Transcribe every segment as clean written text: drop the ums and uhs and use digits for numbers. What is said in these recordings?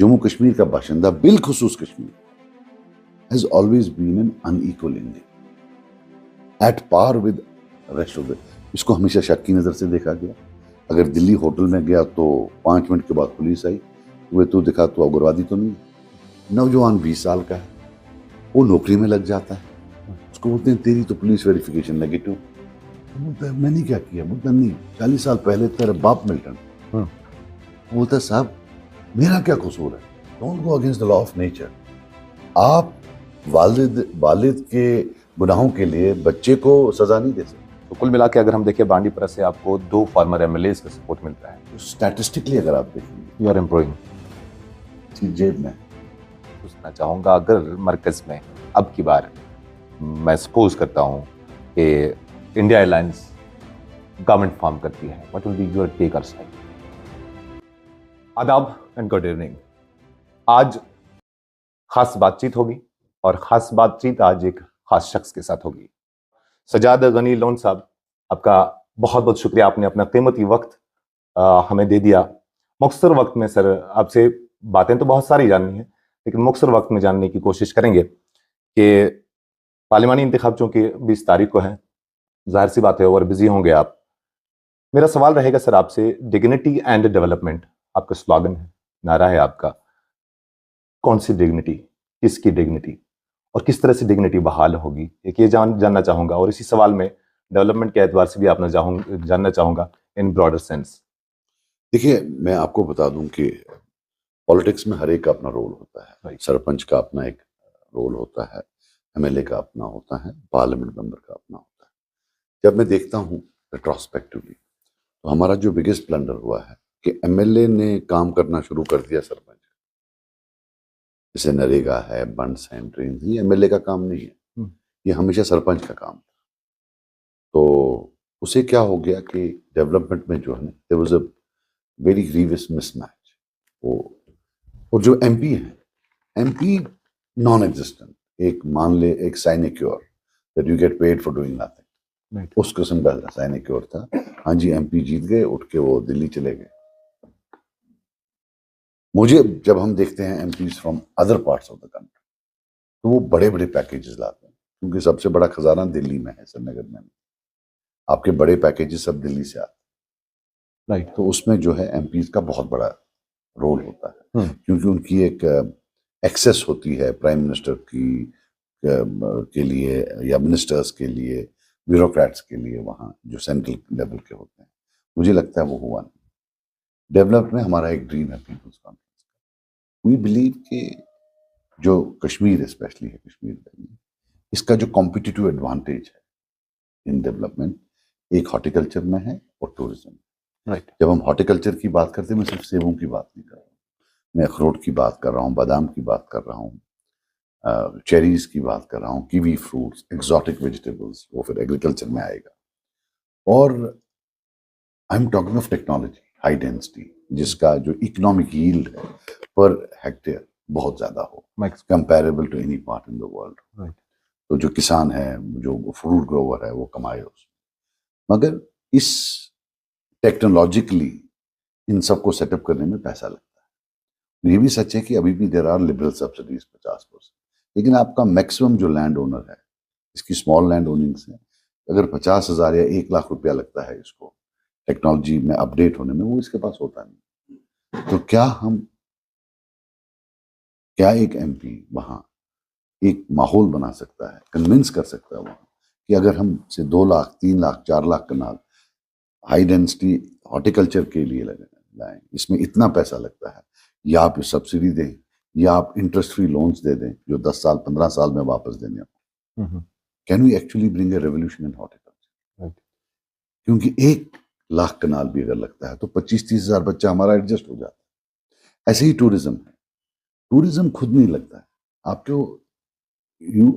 जम्मू कश्मीर का बाशिंदा बिलखुसूस Kashmir has always been an unequal India, at par with rest of the. इसको हमेशा शक की नजर से देखा गया। अगर दिल्ली होटल में गया तो 5 मिनट के बाद पुलिस आई, वे तू दिखा तो उग्रवादी तो नहीं। नौजवान 20 साल का है, वो नौकरी में लग जाता है, उसको बोलते हैं तेरी तो पुलिस वेरिफिकेशन नेगेटिव। बोलता है मैंने क्या किया? बोलता नहीं, 40 साल पहले तेरा बाप मिल्टन। बोलता है साहब मेरा क्या कसूर है? Don't go against the law of nature. आप वालिद के गुनाहों के लिए बच्चे को सजा नहीं दे सकते। तो कुल मिला के अगर हम देखें बांडीपुरा से आपको 2 फॉर्मर एमएलएज का सपोर्ट मिलता है। तो स्टैटिस्टिकली अगर आप देखेंगे यू आर इम्प्रूविंग। जेब में पूछना चाहूँगा, अगर मरकज में अब की बार मैं सपोज करता हूँ कि इंडिया एयरलाइंस गवर्नमेंट फॉर्म करती है, what will be your take और साइड? आदाब एंड गुड इवनिंग। आज खास बातचीत होगी और खास बातचीत आज एक खास शख्स के साथ होगी। सजाद गनी लोन साहब, आपका बहुत बहुत शुक्रिया, आपने अपना कीमती वक्त हमें दे दिया। मुख्तसर वक्त में सर आपसे बातें तो बहुत सारी जाननी है, लेकिन मुख्तसर वक्त में जानने की कोशिश करेंगे कि पार्लिमानी इंतखाब चूंकि 20 तारीख को है, जाहिर सी बात है और बिजी होंगे आप। मेरा सवाल रहेगा सर आपसे, डिग्निटी एंड डेवलपमेंट आपका स्लोगन है, नारा है आपका। कौन सी डिग्निटी, किसकी डिग्निटी और किस तरह से डिग्निटी बहाल होगी, एक ये जानना चाहूंगा। और इसी सवाल में डेवलपमेंट के एतबार से भी आपने जानना चाहूंगा इन ब्रॉडर सेंस। देखिए, मैं आपको बता दूं कि पॉलिटिक्स में हर एक का अपना रोल होता है। सरपंच का अपना एक रोल होता है, एमएलए का अपना होता है, पार्लियामेंट मेंबर का अपना होता है। जब मैं देखता हूं रेट्रोस्पेक्टिवली तो हमारा जो बिगेस्ट ब्लंडर हुआ है कि एमएलए ने काम करना शुरू कर दिया सरपंच, जैसे नरेगा है, बंड्स हैं, ड्रेन, ये एमएलए का काम नहीं है, ये हमेशा सरपंच का काम था। तो उसे क्या हो गया कि डेवलपमेंट में जो है there was a very grievous mismatch. वो और जो एमपी हैं, एमपी नॉन एग्जिस्टेंट, एक मान ले एक sinecure that you get paid for doing nothing, उस किस्म का साइनेक्योर था। हाँ जी, एमपी जीत गए, उठ के वो दिल्ली चले गए। मुझे जब हम देखते हैं MPs from other parts of the country तो वो बड़े बड़े पैकेजेस लाते हैं, क्योंकि सबसे बड़ा खजाना दिल्ली में है, श्रीनगर में। आपके बड़े पैकेजेस सब दिल्ली से आते हैं, राइट। तो उसमें जो है एमपीज का बहुत बड़ा रोल होता है, क्योंकि उनकी एक एक्सेस होती है प्राइम मिनिस्टर की के लिए या मिनिस्टर्स के लिए, ब्यूरोक्रेट्स के लिए, वहाँ जो सेंट्रल लेवल के होते हैं। मुझे लगता है वो हुआ नहीं। डेवलपमेंट में हमारा एक ड्रीम है पीपल्स कॉन्फ्रेंस का। वी बिलीव कि जो कश्मीर स्पेशली है, कश्मीर वैली, इसका जो कॉम्पिटिटिव एडवांटेज है इन डेवलपमेंट, एक हॉर्टिकल्चर में है और टूरिज्म में। राइट। जब हम हॉर्टिकल्चर की बात करते हैं, मैं सिर्फ सेबों की बात नहीं कर रहा हूँ, मैं अखरोट की बात कर रहा हूँ, बादाम की बात कर रहा हूँ, चेरीज की बात कर रहा हूँ, कीवी फ्रूट्स, एक्सोटिक वेजिटेबल्स, वो फिर एग्रीकल्चर में आएगा। और I am talking of technology, high density, जिसका जो इकोनॉमिक यील्ड है पर हेक्टेयर बहुत ज्यादा हो, comparable to any part in the world. तो जो किसान है, जो फ्रूट ग्रोवर है, वो कमाए उसमें। मगर इस टेक्नोलॉजिकली इन सबको सेटअप करने में पैसा लगता है। ये भी सच है कि अभी भी देयर आर लिबरल सब्सिडीज 50%, लेकिन आपका मैक्सिमम जो लैंड ओनर है, इसकी स्मॉल लैंड ओनिंग से अगर 50,000 या 1 लाख रुपया लगता है इसको टेक्नोलॉजी में अपडेट होने में, वो इसके पास होता नहीं। तो क्या एक एमपी वहां एक माहौल बना सकता है, कन्विंस कर सकता है वहां कि अगर हम से 2 लाख, 3 लाख, 4 लाख कनाल हाई डेंसिटी हॉर्टिकल्चर के लिए लाएं, इसमें इतना पैसा लगता है, या आप सब्सिडी दें या आप इंटरेस्ट फ्री लोन्स दे दें जो 10 साल 15 साल में वापस देने हो। Can we actually bring a revolution in horticulture? क्योंकि 1 लाख कनाल भी अगर लगता है तो 25-30 हजार बच्चा हमारा एडजस्ट हो जाता है। ऐसे ही टूरिज्म है, टूरिज्म खुद नहीं लगता है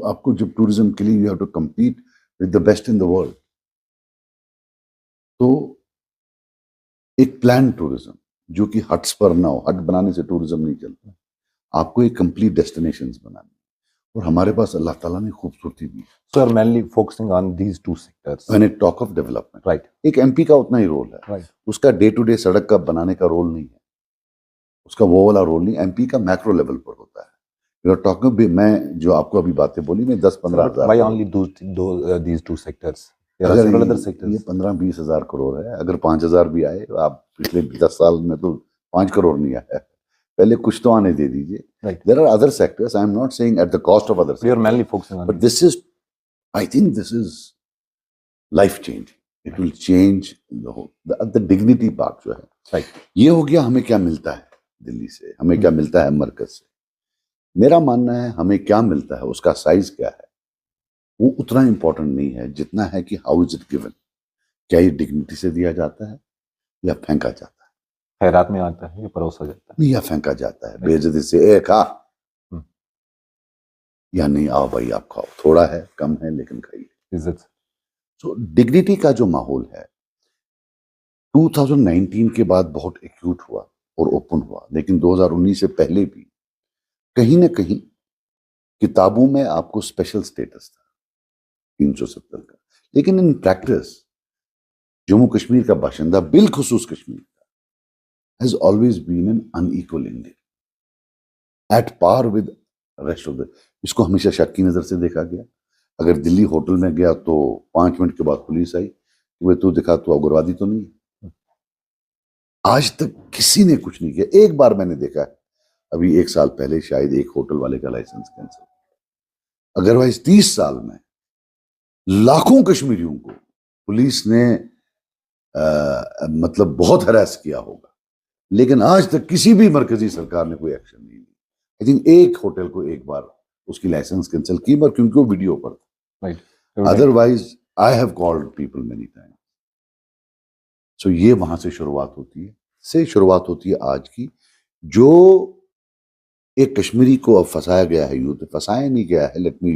आपको जब टूरिज्म के लिए you have to compete with the best in the world. तो एक प्लान टूरिज्म जो कि हट्स पर ना हो, हट बनाने से टूरिज्म नहीं चलता, आपको एक कंप्लीट डेस्टिनेशंस बनानी, और हमारे पास अल्लाह ताला ने खूबसूरती दी। So you're mainly focusing on these 2 sectors. When I talk of development, right, एक एमपी का उतना ही रोल है, right, उसका डे टू डे सड़क का बनाने का रोल नहीं है, उसका वो वाला रोल नहीं, एमपी का मैक्रो लेवल पर होता है। यू आर टॉकिंग, मैं जो आपको अभी बातें बोली, मैं 10-15 हज़ार Why crore. only these two sectors? There are अगर several other ये sectors. 15-20 हज़ार करोड़ है, अगर 5,000 भी आए, आप पिछले 10 साल में तो 5 करोड़ नहीं आया, पहले कुछ तो आने दे दीजिए। Right. There are other sectors, I am not saying at the cost of other We are sectors, mainly focusing on but this is, I think this is life changing. It will change the whole, the dignity part जो है। Right. ये हो गया हमें क्या मिलता है दिल्ली से, हमें क्या मिलता है मरकज से। मेरा मानना है हमें क्या मिलता है उसका साइज क्या है वो उतना इंपॉर्टेंट नहीं है जितना है कि हाउ इज इट गिवन। क्या ये डिग्निटी से दिया जाता है या फेंका जाता है, खैरात में आता है या परोसा जाता है, नहीं या फेंका जाता है बेइज्जती से, ए खा, या नहीं आओ भाई आप खाओ, थोड़ा है कम है लेकिन खाइए। इज्जत। सो डिग्निटी का जो माहौल है 2019 के बाद बहुत एक्यूट हुआ और ओपन हुआ, लेकिन 2019 से पहले भी कहीं ना कहीं किताबों में आपको स्पेशल स्टेटस था 370 का, लेकिन इन प्रैक्टिस जम्मू कश्मीर का बाशिंदा बिलखुसूस कश्मीर का has always been an unequal Indian at par with rest of the. इसको हमेशा शक की नजर से देखा गया। अगर दिल्ली होटल में गया तो 5 मिनट के बाद पुलिस आई कि भाई तू दिखा, तू उग्रवादी तो नहीं है। आज तक किसी ने कुछ नहीं किया। एक बार मैंने देखा है अभी 1 साल पहले शायद एक होटल वाले का लाइसेंस कैंसिल, अदरवाइज 30 साल में लाखों कश्मीरियों को पुलिस ने मतलब बहुत हरास किया होगा, लेकिन आज तक किसी भी मरकजी सरकार ने कोई एक्शन नहीं लिया। आई थिंक एक होटल को एक बार उसकी लाइसेंस कैंसिल की, पर क्योंकि वो वीडियो पर था। Otherwise I have called people many time. So ये वहां से शुरुआत होती है आज की, जो एक कश्मीरी को अब फंसाया गया है, यूथ फंसाया नहीं गया है, let me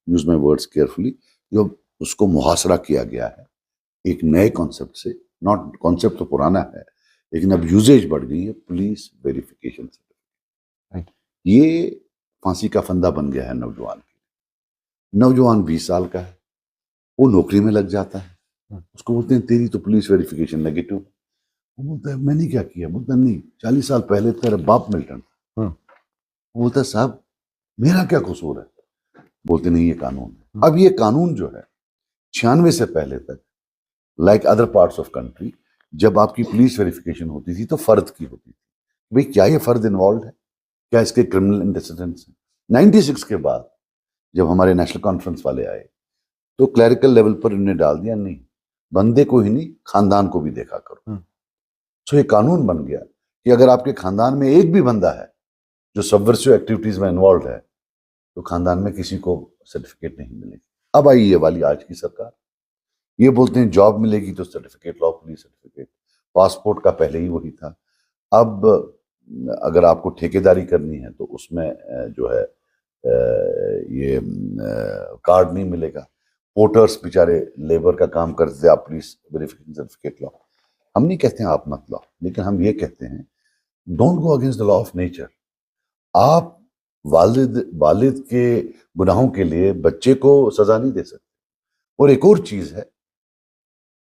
use my words carefully, जो उसको मुहासरा किया गया है एक नए कॉन्सेप्ट से। नॉट कॉन्सेप्ट तो पुराना है, लेकिन अब यूजेज बढ़ गई है, पुलिस वेरिफिकेशन सर्टिफिकेट। ये फांसी का फंदा बन गया है नौजवान के। नौजवान 20 साल का है, वो नौकरी में लग जाता है, उसको बोलते हैं तेरी तो पुलिस वेरिफिकेशन नेगेटिव। वो बोलता है मैंने क्या किया, बोलता नहीं 40 साल पहले तेरा बाप मिल्टन। वो बोलता है साहब मेरा क्या कसूर है, बोलते नहीं ये कानून है। अब ये कानून जो है 96 से पहले तक like other parts of country जब आपकी पुलिस वेरिफिकेशन होती थी तो फर्द की होती थी, भाई क्या ये फर्द इन्वॉल्व है, क्या इसके क्रिमिनल इंटेसिडेंट्स हैं। 96 के बाद जब हमारे नेशनल कॉन्फ्रेंस वाले आए तो क्लरिकल लेवल पर इन्हें डाल दिया, नहीं बंदे को ही नहीं खानदान को भी देखा करो। सो ये कानून बन गया कि अगर आपके खानदान में एक भी बंदा है जो सबवर्सिव एक्टिविटीज में इन्वॉल्व है तो खानदान में किसी को सर्टिफिकेट नहीं मिलेगी। अब आई ये वाली आज की सरकार, ये बोलते हैं जॉब मिलेगी तो सर्टिफिकेट लाओ, पुलिस सर्टिफिकेट। पासपोर्ट का पहले ही वही था। अब अगर आपको ठेकेदारी करनी है तो उसमें जो है ये कार्ड नहीं मिलेगा। पोर्टर्स बेचारे लेबर का काम करते, आप पुलिस वेरिफिकेशन सर्टिफिकेट लाओ। हम नहीं कहते हैं आप मत लाओ, लेकिन हम ये कहते हैं don't go against the law of nature. आप वालिद के गुनाहों के लिए बच्चे को सजा नहीं दे सकते। और एक और चीज है,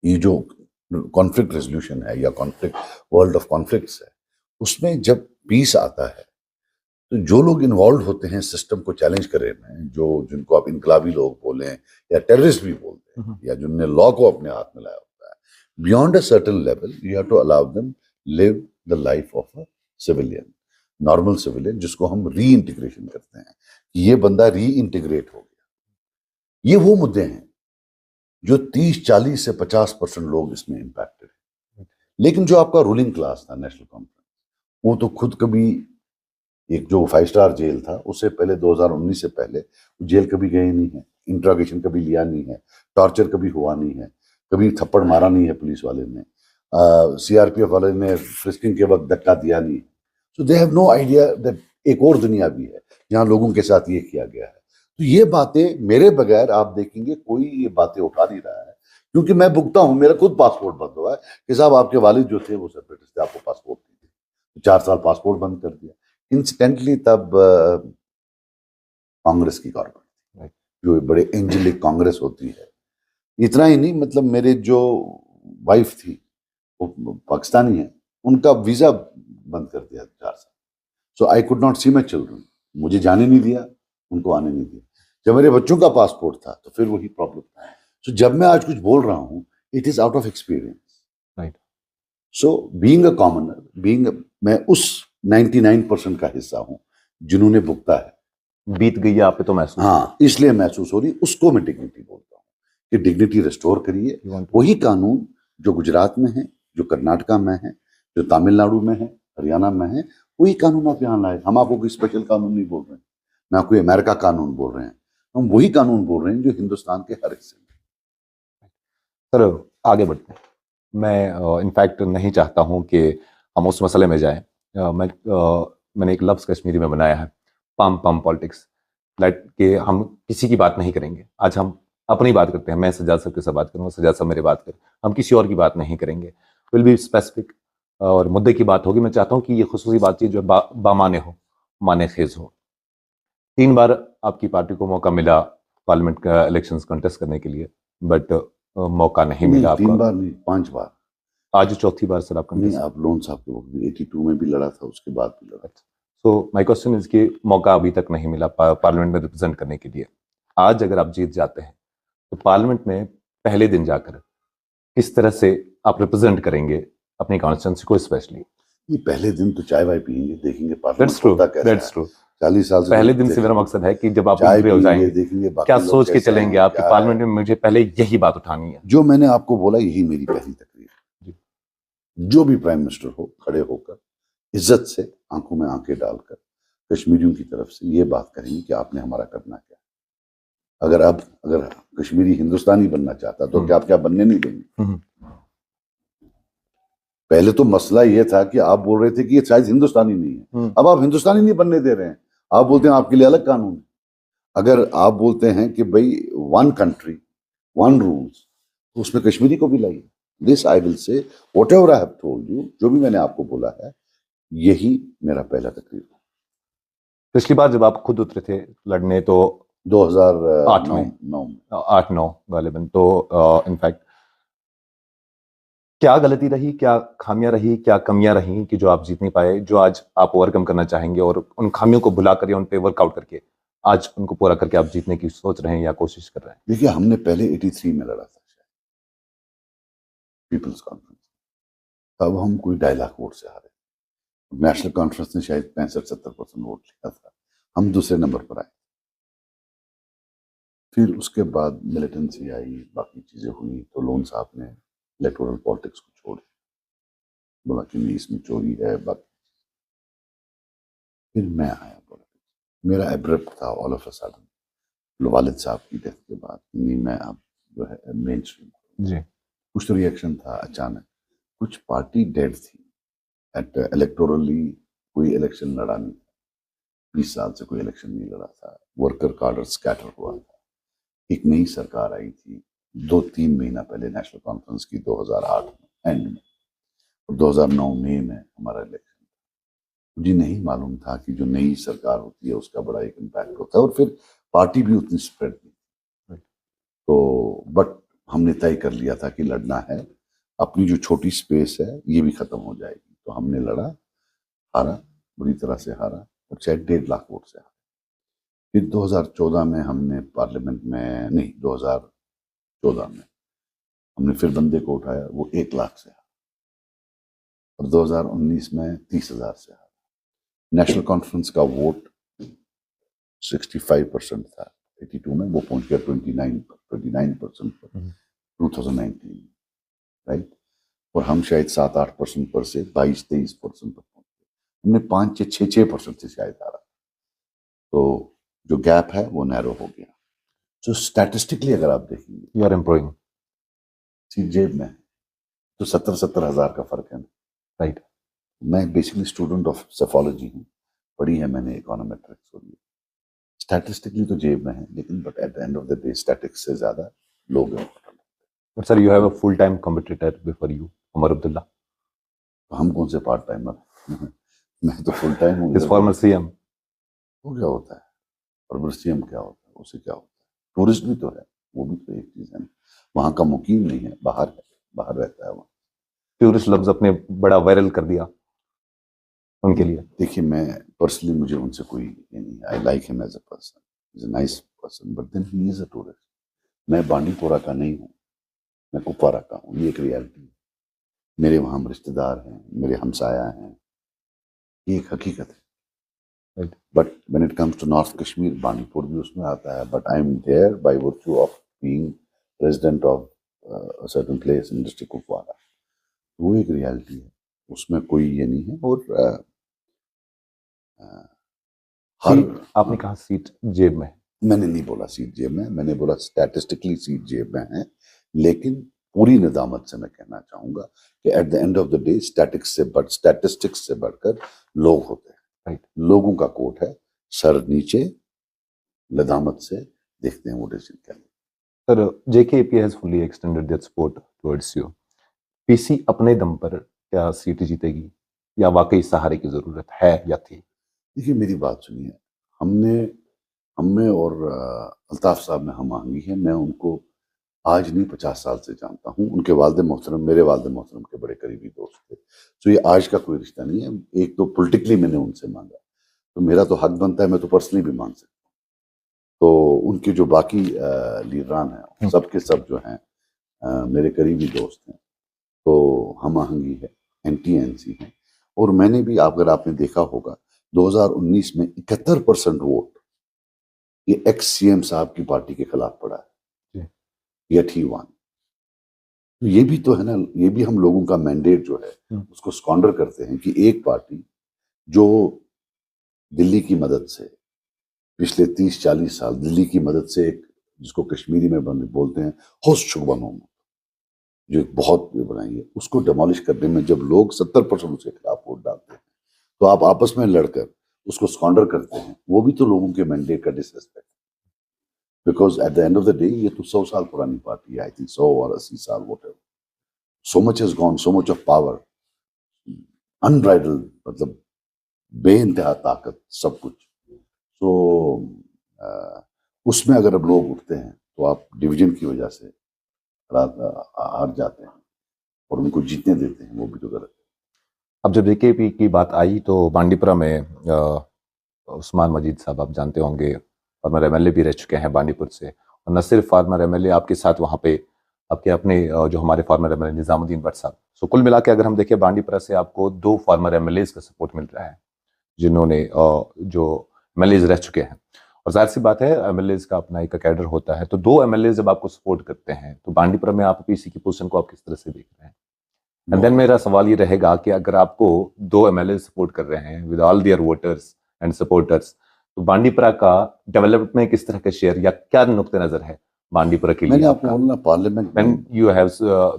ये जो कॉन्फ्लिक्ट रेजोल्यूशन है या कॉन्फ्लिक्ट वर्ल्ड ऑफ कॉन्फ्लिक्ट्स है, उसमें जब पीस आता है तो जो लोग इन्वॉल्व होते हैं सिस्टम को चैलेंज करे में, जो जिनको आप इनकलाबी लोग बोलें या टेररिस्ट भी बोलते हैं, या जिनने लॉ को अपने हाथ में लाया होता है, beyond a certain level you have to allow them live the life of a civilian, normal civilian, जिसको हम री इंटीग्रेशन करते हैं। ये बंदा री इंटीग्रेट हो गया। ये वो मुद्दे हैं जो 30-40 से 50% लोग इसमें इंपैक्टेड है। लेकिन जो आपका रूलिंग क्लास था नेशनल कॉन्फ्रेंस, वो तो खुद कभी एक जो 5 स्टार जेल था उससे पहले 2019 से पहले जेल कभी गए नहीं है, इंट्रोगेशन कभी लिया नहीं है, टॉर्चर कभी हुआ नहीं है, कभी थप्पड़ मारा नहीं है पुलिस वाले ने, सीआरपीएफ वाले ने फ्रिस्किंग के वक्त धक्का दिया नहीं। So they have no idea that एक और दुनिया भी है जहां लोगों के साथ ये किया गया है। तो ये बातें मेरे बगैर आप देखेंगे कोई ये बातें उठा नहीं रहा है, क्योंकि मैं भुगता हूं। मेरा खुद पासपोर्ट बंद हुआ है कि साहब आपके वालिद जो थे वो सेपरेटिस्ट थे, आपको पासपोर्ट नहीं दिया, 4 साल पासपोर्ट बंद कर दिया। इंसिडेंटली तब कांग्रेस की गवर्नमेंट, जो बड़े एंजेलिक कांग्रेस होती है। इतना ही नहीं, मतलब मेरे जो वाइफ थी वो पाकिस्तानी है, उनका वीजा बंद कर दिया 4 साल। So I could not see my children, मुझे जाने नहीं दिया, उनको आने नहीं दिया। जब मेरे बच्चों का पासपोर्ट था तो फिर वही प्रॉब्लम था। सो जब मैं आज कुछ बोल रहा हूँ, it is out of experience. Right. So being a commoner, मैं उस 99% का हिस्सा हूं जिन्होंने भुगता है। बीत गई है आप पे तो महसूस हाँ, इसलिए महसूस हो रही, उसको मैं डिग्निटी बोलता हूँ कि डिग्निटी रिस्टोर करिए। वही कानून जो गुजरात में है, जो कर्नाटका में है, जो तमिलनाडु में है, हरियाणा में है, वही कानून आप यहाँ लाए। हम आपको कोई स्पेशल कानून नहीं बोल रहे हैं, ना कोई अमेरिका कानून बोल रहे हैं, हम वही कानून बोल रहे हैं जो हिंदुस्तान के हर हिस्से में। सर आगे बढ़ते हैं। मैं इनफैक्ट नहीं चाहता हूं कि हम उस मसले में जाएं। मैंने एक लफ्ज़ कश्मीरी में बनाया है, पम पम पॉलिटिक्स, लाइक कि हम किसी की बात नहीं करेंगे। आज हम अपनी बात करते हैं, मैं सजाद साहब के साथ बात करूँगा, सजाद साहब मेरी बात करें, हम किसी और की बात नहीं करेंगे। विल बी स्पेसिफिक और मुद्दे की बात होगी। मैं चाहता हूँ कि ये खुसूसी बातचीत जो बामाने हो, माने खेज हो। 3 बार आपकी पार्टी को मौका मिला पार्लियामेंट का इलेक्शंस कंटेस्ट करने के लिए, बट मौका नहीं मिला नहीं, 3 आपका। बार नहीं, 5 बार। आज चौथी बार सर आप नहीं, कंटेस्ट। आप लोन साहब के वक्त भी 82 में भी लड़ा था, उसके बाद भी लड़ा। सो माय क्वेश्चन इज कि मौका अभी तक नहीं मिला पार्लियामेंट में रिप्रेजेंट करने के लिए। आज अगर आप जीत जाते हैं तो पार्लियामेंट में पहले दिन जाकर किस तरह से आप रिप्रेजेंट करेंगे अपनी कॉन्स्टिट्यूंसी को स्पेशली? ये पहले दिन तो चाय वाय पियेंगे, देखेंगे दैट्स पार्लियामेंट ट्रू, होता कैसा दैट्स है। ट्रू। 40 साल से पहले तो दिन से मेरा देखेंगे, मकसद है कि जब आप चाय इंटरव्यू हो पियेंगे, जाएंगे, देखेंगे बाकी क्या लोग सोच के कैसे चलेंगे हैं, आप कि क्या है। पार्लियामेंट में मुझे पहले यही बात उठानी है? जो मैंने आपको बोला यही मेरी पहली तकरीर है। जो भी प्राइम मिनिस्टर हो, खड़े होकर इज्जत से आंखों में आंखें डालकर कश्मीरियों की तरफ से ये बात करेंगे कि आपने हमारा करना क्या है। अगर कश्मीरी हिंदुस्तानी बनना चाहता तो क्या आप क्या बनने नहीं देंगे? पहले तो मसला ये था कि आप बोल रहे थे कि ये शायद हिंदुस्तानी नहीं है, अब आप हिंदुस्तानी नहीं बनने दे रहे हैं। आप बोलते हैं आपके लिए अलग कानून है। अगर आप बोलते हैं कि भाई वन कंट्री वन रूल्स, तो उसमें कश्मीरी को भी लाइए। This I will say what ever I have told you, जो भी मैंने आपको बोला है, यही मेरा पहला तकरीर है। पिछली बार जब आप खुद उतरे थे लड़ने तो 2009 8-9 गालिबन, तो इनफैक्ट क्या गलती रही, क्या खामियां रही, क्या कमियां रही कि जो आप जीत नहीं पाए, जो आज आप ओवरकम करना चाहेंगे और उन खामियों को भुलाकर या उन पे वर्कआउट करके आज उनको पूरा करके आप जीतने की सोच रहे हैं या कोशिश कर रहे हैं? देखिए, हमने पहले 83 में लड़ा था शायद पीपल्स कॉन्फ्रेंस, तब हम कोई 2.5 लाख वोट से हारे। नेशनल कॉन्फ्रेंस ने शायद 65-70% वोट लिया था, हम दूसरे नंबर पर आए। फिर उसके बाद मिलिटेंसी आई, बाकी चीजें हुई, तो लोन साहब ने इलेक्टोरल पॉलिटिक्स को छोड़ बोला कि नहीं, इसमें चोरी है बाकी। फिर मैं आया पॉलिटिक्स, मेरा एब्रप्ट था ऑल ऑफ अ सडन वालिद साहब की डेथ के बाद, नहीं मैं अब जो है मेन स्ट्रीम जी। कुछ तो रिएक्शन था अचानक। कुछ पार्टी डेड थी एट इलेक्टोरली, कोई इलेक्शन लड़ा नहीं, 20 साल से कोई इलेक्शन नहीं लड़ा था, वर्कर कार्डर स्कैटर हुआ था। एक नई सरकार आई थी 2-3 महीना पहले नेशनल कॉन्फ्रेंस की, 2008 में एंड में, और 2009 मई में हमारा इलेक्शन। मुझे नहीं मालूम था कि जो नई सरकार होती है उसका बड़ा एक इम्पैक्ट होता है, और फिर पार्टी भी उतनी स्प्रेड नहीं। तो बट हमने तय कर लिया था कि लड़ना है, अपनी जो छोटी स्पेस है ये भी खत्म हो जाएगी। तो हमने लड़ा, हारा, बुरी तरह से हारा, और शायद 1.5 लाख वोट से हारा। फिर 2014 में हमने पार्लियामेंट में, नहीं 2014 में हमने फिर बंदे को उठाया, वो 1 लाख से हारा, और 2019 में 30,000 से हारा। नेशनल कॉन्फ्रेंस का वोट 65% था 82 में, वो पहुंच गया 29% पर 2019, राइट। और हम शायद 7-8% पर से 22-23% पर पहुंच गए। हमने 5-6% से शायद हारा। तो जो गैप है वो नैरो हो गया। तो स्टैटिस्टिकली अगर आप देखेंगे, यू आर इम्प्रूविंग। सीट जेब में है, तो 70-70 हजार का फर्क है। राइट। मैं बेसिकली स्टूडेंट ऑफ सेफोलॉजी हूँ, पढ़ी है मैंने इकोनोमेट्रिक्स, और स्टैटिस्टिकली तो जेब में है, लेकिन but at the end of the day statistics से ज्यादा लोग हैं। But sir you have a full time competitor before you, Omar Abdullah. हम कौन से पार्ट टाइमर मैं तो फुल टाइम हूँ। His former CM. वो क्या होता है, और सीएम क्या होता है, उसे क्या होता है? टूरिस्ट भी तो है, वो भी तो एक चीज है। वहां का मुकीम नहीं है, बाहर है, बाहर रहता है वहाँ। टूरिस्ट लफ्ज अपने बड़ा वायरल कर दिया। उनके लिए? देखिए, मैं पर्सनली, मुझे उनसे कोई ये नहीं, I like him as a person, is a nice person, but then he is a tourist. मैं बांडीपोरा का नहीं हूँ, मैं कुपवारा का हूँ, ये एक रियलिटी है। मेरे वहाँ रिश्तेदार हैं, मेरे हमसाया हैं, ये एक हकीकत है। Right. But when it comes to north Kashmir, Bandipora भी उसमें आता है, but I am there by virtue of being resident of a certain place in district Kupwara. वो एक रियलिटी है, उसमें कोई ये नहीं है। और हर सीट, आपने कहा सीट जेब में है। मैंने नहीं बोला सीट जेब में, मैंने बोला स्टैटिस्टिकली सीट जेब में है, लेकिन पूरी निदामत से मैं कहना चाहूंगा कि eight the end of the day statistics से बढ़कर लोग होते हैं। राइट। लोगों का कोट है, सर नीचे, निदामत से देखते हैं वो डिसीजन क्या लें। Sir, JKP has fully extended their support towards you. PC अपने दम पर क्या सीट जीतेगी, या वाकई सहारे की जरूरत है या थी? देखिए, मेरी बात सुनिए, हमने हमें और अल्ताफ साहब में हम आहंगी है। मैं उनको आज नहीं 50 साल से जानता हूँ। उनके वालिद मोहतरम मेरे वालिद मोहतरम के बड़े करीबी दोस्त थे। तो ये आज का कोई रिश्ता नहीं है। एक तो पॉलिटिकली मैंने उनसे मांगा, तो मेरा तो हक बनता है, मैं तो पर्सनली भी मांग सकता हूँ। तो उनके जो बाकी लीडरान हैं, सबके सब जो हैं मेरे करीबी दोस्त हैं। तो हम आहंगी है, एंटी एनसी है। और मैंने भी, अगर आपने देखा होगा, 2019 में 71% वोट ये एक्स सीएम साहब की पार्टी के खिलाफ पड़ा है, येट ही वन। ये भी तो है ना, ये भी हम लोगों का मैंडेट जो है उसको स्क्वांडर करते हैं कि एक पार्टी जो दिल्ली की मदद से पिछले 30-40 साल दिल्ली की मदद से एक, जिसको कश्मीरी में बोलते हैं होस्ट शुगबनों में, जो एक बहुत बनाई है, उसको डिमोलिश करने में जब लोग 70% उसके खिलाफ वोट डालते हैं, तो आप आपस में लड़कर उसको स्क्वांडर करते हैं। वो भी तो लोगों के मैंडेट का disrespect, because at the end of the day ये तो 100 साल पुरानी पार्टी है, आई थिंक 100 और 80 साल, vote so much has gone, so much of power, unbridled, मतलब बेइंतहा ताकत, सब कुछ। तो उसमें अगर अब लोग उठते हैं तो आप डिवीजन की वजह से हार जाते हैं और उनको जीतने देते हैं, वो भी तो गलत है। अब जब जेकेपी की बात आई तो बांडीपुरा में उस्मान मजीद साहब, आप जानते होंगे, फॉर्मर एमएलए भी रह चुके हैं बांडीपुर से। और न सिर्फ फॉर्मर एमएलए, आपके साथ वहाँ पे आपके अपने जो हमारे फॉर्मर एमएलए निजामुद्दीन भट्ट साहब। सो कुल मिला के अगर हम देखें, बांडीपुरा से आपको 2 फॉर्मर एमएलए का सपोर्ट मिल रहा है, जिन्होंने जो एमएलए रह चुके हैं। और जाहिर सी बात है, एमएलए का अपना एक कैडर होता है। तो 2 एमएलए जब आपको सपोर्ट करते हैं, तो बांडीपुरा में आप पीसी की पोजीशन को आप किस तरह से देख रहे हैं? एंड देन मेरा सवाल ये रहेगा कि अगर आपको 2 एमएलए सपोर्ट कर रहे हैं with all their voters and supporters, तो बांडीपुरा का डेवलपमेंट में किस तरह का शेयर या क्या नुक्ते नजर है बांडीपुरा के लिए मैंने आपका? आपको बोला पार्लियामेंट When में, you have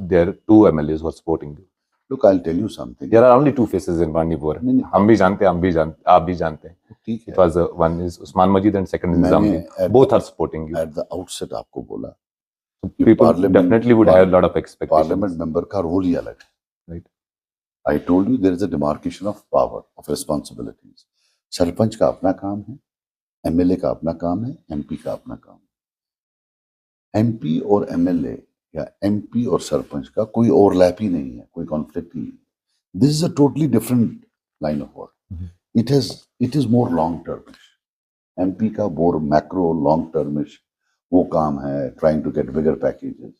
there 2 MLAs who are supporting you. look, I'll tell you something. There are only 2 faces in Bandipur. नहीं, हम भी जानते हैं, आप भी जानते हैं। ठीक It है। was one is Usman Majid and second is मैंने Nizamuddin. Both are supporting you. At the outset आपको बोला So कि people definitely would have a lot of expectations. Parliament member का रोल ही अलग है। Right. I told you there is a demarcation of power, of responsibilities. Sarpanch का अपना काम है, एमएलए का अपना काम है, एमपी का अपना काम है। एमपी और एमएलए या एमपी और सरपंच का कोई ओवरलैप ही नहीं है, कोई कॉन्फ्लिक्ट ही नहीं है। This is a totally different line of work. It is more long termish. MP का मोर मैक्रो लॉन्ग टर्मिश वो काम है, trying to get bigger packages,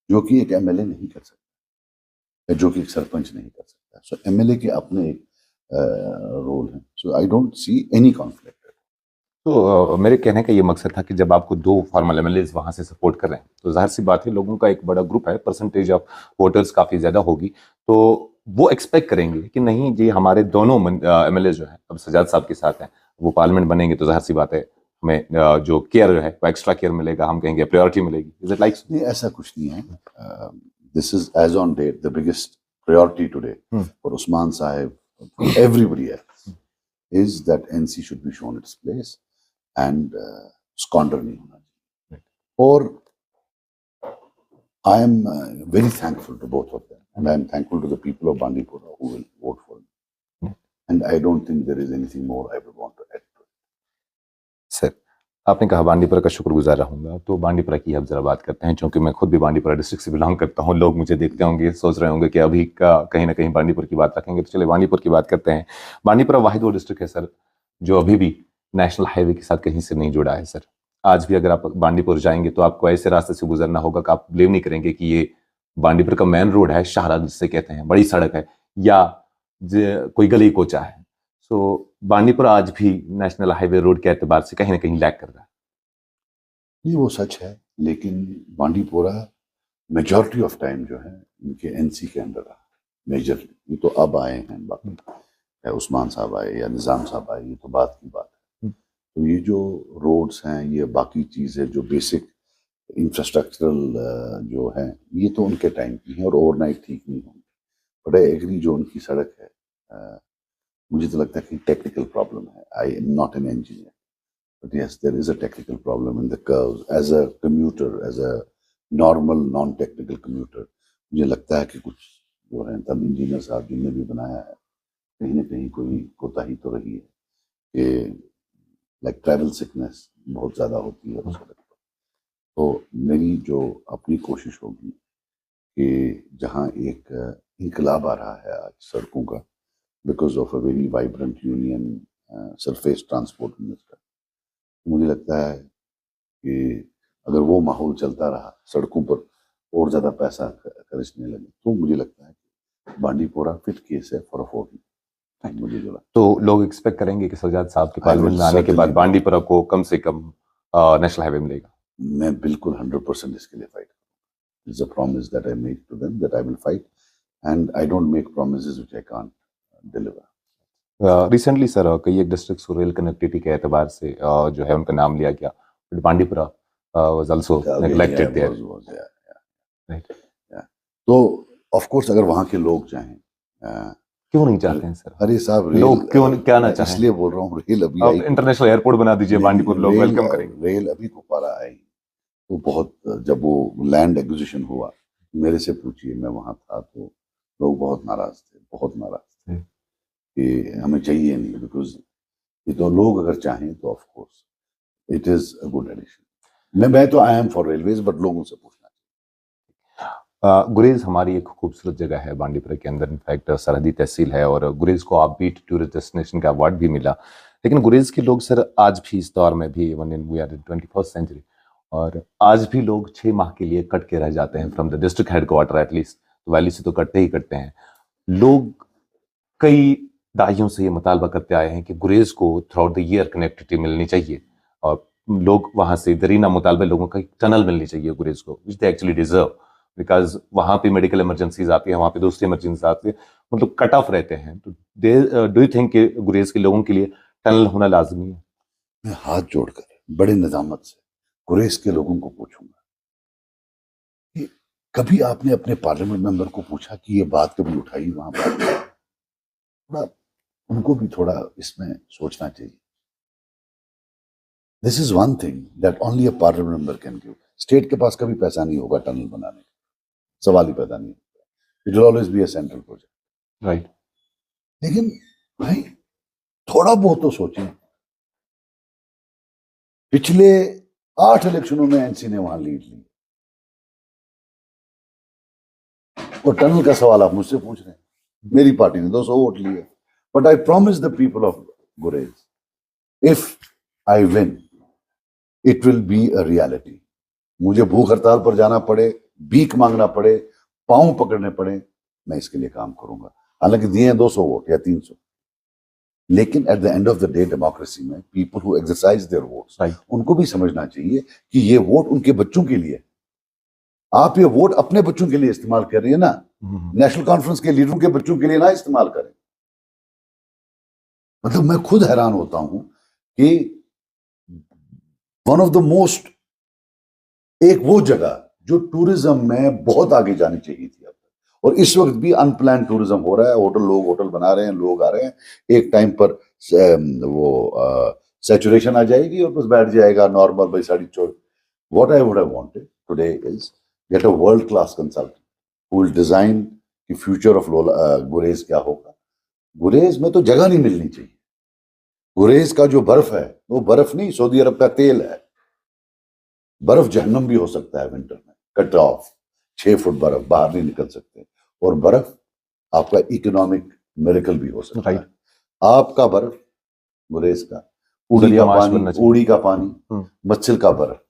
जो कि एक एमएलए नहीं कर सकता, जो कि एक सरपंच नहीं कर सकता। सो एमएलए के अपने एक रोल है। So I don't see any conflict. तो मेरे कहने का ये मकसद था कि जब आपको 2 फॉर्मल एमएलए वहां से सपोर्ट कर रहे हैं, तो जाहिर सी बात है, लोगों का एक बड़ा ग्रुप है, परसेंटेज ऑफ वोटर्स काफी ज्यादा होगी, तो वो एक्सपेक्ट करेंगे कि नहीं जी, हमारे दोनों एमएलए जो है अब सजाद साहब के साथ हैं, वो पार्लियामेंट बनेंगे तो जाहिर सी बात है हमें जो केयर है वो एक्स्ट्रा केयर मिलेगा, हम कहेंगे प्रायोरिटी मिलेगी। Is it like? नहीं, ऐसा कुछ नहीं है। This is as on date the biggest priority today for Usman साहब, everybody else, is that NC should be shown its place and squander नहीं होना चाहिए। और I am very thankful to both of them, and I am thankful to the people of Bandipora who will vote for me. And I don't think there is anything more I would want to add to it. Sir, आपने कहा बांडीपुरा का शुक्रगुजार रहूंगा, तो बांडीपुरा की अब जरा बात करते हैं, क्योंकि मैं खुद भी बांडीपुरा डिस्ट्रिक्ट से बिलोंग करता हूं। लोग मुझे देखते होंगे, सोच रहे होंगे कि अभी का कहीं ना कहीं बांडीपुर की बात रखेंगे, तो चलिए बांडीपुर की बात करते हैं। बांडीपुरा वाहिद वो डिस्ट्रिक्ट है सर जो अभी भी नेशनल हाईवे के साथ कहीं से नहीं जुड़ा है सर। आज भी अगर आप बांडीपुर जाएंगे तो आपको ऐसे रास्ते से गुजरना होगा कि आप बिलीव नहीं करेंगे कि ये बांडीपुर का मेन रोड है, शाहराह जिसे कहते हैं, बड़ी सड़क है, या कोई गली कोचा है। सो बांडीपुरा आज भी नेशनल हाईवे रोड के एतबार से कहीं ना कहीं लैग कर रहा है। ये वो सच है, लेकिन बांडीपोरा मेजॉरिटी ऑफ टाइम जो है इनके एनसी के अंदर रहा मेजरली। ये तो अब आए हैं, बाकी या उस्मान साहब आए या निज़ाम साहब आए, ये तो बात की बात है। तो ये जो रोड्स हैं, ये बाकी चीज़ें जो बेसिक इंफ्रास्ट्रक्चरल जो है, ये तो उनके टाइम की है और ओवरनाइट ठीक नहीं होंगी। बट आई एग्री, जो उनकी सड़क है, मुझे तो लगता है कि टेक्निकल प्रॉब्लम है। I am not an engineer, but yes, there is a technical problem in the curves. As a commuter, as a normal non-technical commuter, मुझे लगता है कि कुछ जो है तब इंजीनियर साहब जिनने भी बनाया है, कहीं ना कहीं कोई कोताही तो रही है कि लाइक ट्रैवल सिकनेस बहुत ज़्यादा होती है उस सड़क पर। तो मेरी जो अपनी कोशिश होगी कि जहाँ एक इनकलाब आ रहा है आज सड़कों का, because of a very vibrant union surface transport minister, मुझे लगता है कि अगर वो माहौल चलता रहा, सड़कों पर और ज़्यादा पैसा खर्चने लगे, तो मुझे लगता है कि बांडीपोरा फिट केस है फॉर अफोर्डिंग। मुझे जो लगता तो लोग एक्सपेक्ट करेंगे कि सज्जाद साहब के पार्लियामेंट में आने के बाद certainly बांडीपुरा को कम से कम नेशनल हाईवे मिलेगा। मैं बिल्कुल 100% इसके लिए फाइट करूँगा। It's a promise that I make to them that I will fight, and I don't make promises which I can't deliver. Recently sir कई एक डिस्ट्रिक्ट को रेल कनेक्टिविटी के एतबार से जो है उनका नाम लिया गया, but Bandipora was also neglected there, right? तो ऑफ कोर्स अगर वहाँ के लोग चाहें, क्यों नहीं चाहते हैं सर? अरे साहब, लोग क्यों क्या ना चाहें? इसलिए बोल रहा हूँ, रेल अभी आप आई, इंटरनेशनल एयरपोर्ट बना दीजिए, बांडीपुर लोग वेलकम करेंगे। रेल अभी कुपवारा आई तो बहुत, जब वो लैंड एक्विजिशन हुआ, मेरे से पूछिए, मैं वहाँ था, तो लोग बहुत नाराज थे, बहुत नाराज थे कि हमें चाहिए नहीं, बिकॉज ये तो लोग अगर चाहें तो of course it is a good addition. मैं तो I am for railways, but लोगों से पूछना। गुरेज हमारी एक खूबसूरत जगह है बांडीपुरा के अंदर, इनफैक्ट सरहदी तहसील है, और गुरेज को आप बीट टूरिस्ट डेस्टिनेशन का अवार्ड भी मिला। लेकिन गुरेज के लोग सर आज भी इस दौर में भी, we are in 21st century, और आज भी लोग 6 माह के लिए कट के रह जाते हैं from the district headquarter at least. तो वैली से तो कटते ही कटते हैं लोग। कई दाइयों से ये मुतालबा करते आए हैं कि गुरेज को through out the year connectivity मिलनी चाहिए, और लोग वहां से दरीना मुतालबा लोगों का टनल मिलनी चाहिए गुरेज को, विच दे एक्चुअली डिजर्व, बिकॉज वहां पे मेडिकल इमरजेंसीज आती है, वहां पे दूसरी इमरजेंसी आती है, मतलब कट ऑफ रहते हैं। तो डू यू थिंक कि गुरेज के लोगों के लिए टनल होना लाजमी है? मैं हाथ जोड़कर बड़े निजामत से गुरेज के लोगों को पूछूंगा कि कभी आपने अपने पार्लियामेंट मेंबर को पूछा कि ये बात कभी उठाई वहां पर? थोड़ा उनको भी थोड़ा इसमें सोचना चाहिए। This is one thing that only a parliament member can give. State के पास कभी पैसा नहीं होगा टनल बनाने का, सवाल ही पैदा नहीं होगा। It will always be a central project, right. लेकिन भाई थोड़ा बहुत तो सोचें। पिछले 8 इलेक्शनों में एनसी ने वहां लीड ली, और टनल का सवाल आप मुझसे पूछ रहे हैं। मेरी पार्टी ने 200 वोट लिए, but I promise the people of Gurez, if I win it will be a reality. मुझे भूख हड़ताल पर जाना पड़े, भीख मांगना पड़े, पांव पकड़ने पड़े, मैं इसके लिए काम करूंगा। हालांकि दिए हैं 200 वोट या 300, लेकिन at the end of the day democracy में people who exercise their votes, उनको भी समझना चाहिए कि ये वोट उनके बच्चों के लिए। आप ये वोट अपने बच्चों के लिए इस्तेमाल कर रही है ना, नेशनल कॉन्फ्रेंस के लीडरों के बच्चों के लिए ना इस्तेमाल करें। मतलब मैं खुद हैरान होता हूं कि वन ऑफ द मोस्ट, एक वो जगह जो टूरिज्म में बहुत आगे जानी चाहिए थी अब तक, और इस वक्त भी अनप्लान टूरिज्म हो रहा है। लोग होटल बना रहे हैं, लोग आ रहे हैं, एक टाइम पर वो सैचुरेशन आ जाएगी और बस बैठ जाएगा नॉर्मल भाई 4.5। What I would have wanted today is get a world class consultant who will design the future of गुरेज क्या होगा। गुरेज में तो जगह नहीं मिलनी चाहिए। गुरेज का जो बर्फ है वो बर्फ नहीं, सऊदी अरब का तेल है। बर्फ जहन्नम भी हो सकता है विंटर में, कट ऑफ 6 फुट बर्फ, बाहर नहीं निकल सकते। और बर्फ आपका इकोनॉमिक मिरेकल भी हो सकता Right. है। आपका बर्फ, गुरेज का, उड़ी जरिया का माश पानी, बनना चाहिए। उड़ी का पानी, हम्म। मच्छर का बर्फ,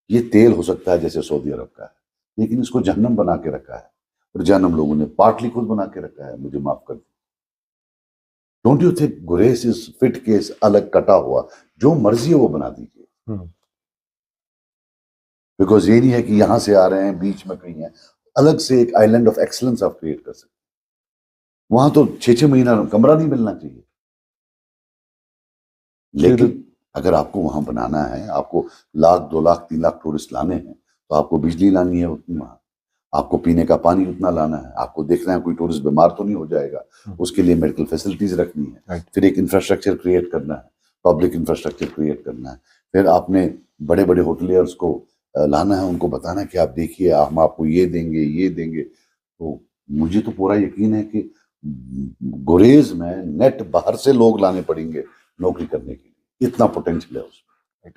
ये तेल हो सकता है जैसे सऊदी अरब का है, लेकिन इसको जहन्नम बना के रखा है। और जहन्नम लोगों ने पार्टली खुद बना के रखा है, मुझे माफ कर दो। Don't you think Gurez is fit case, अलग कटा हुआ, जो मर्जी है वो बना दीजिए। बिकॉज ये नहीं है कि यहां से आ रहे हैं बीच में कहीं है, अलग से एक आइलैंड ऑफ एक्सलेंस आप क्रिएट कर सकते। वहां तो 6-6 महीना कमरा नहीं मिलना चाहिए। लेकिन अगर आपको वहां बनाना है, आपको 1 लाख 2 लाख 3 लाख टूरिस्ट लाने हैं, तो आपको बिजली लानी है उतनी, वहां आपको पीने का पानी उतना लाना है, आपको देखना है कोई टूरिस्ट बीमार तो नहीं हो जाएगा, उसके लिए मेडिकल फैसिलिटीज रखनी है, फिर एक इंफ्रास्ट्रक्चर क्रिएट करना है, पब्लिक इंफ्रास्ट्रक्चर क्रिएट करना है, फिर आपने बड़े बड़े होटलियर्स को लाना है, उनको बताना है कि आप देखिए हम आपको ये देंगे ये देंगे। तो मुझे तो पूरा यकीन है कि गुरेज में नेट बाहर से लोग लाने पड़ेंगे नौकरी करने के लिए, इतना पोटेंशियल है उसमें।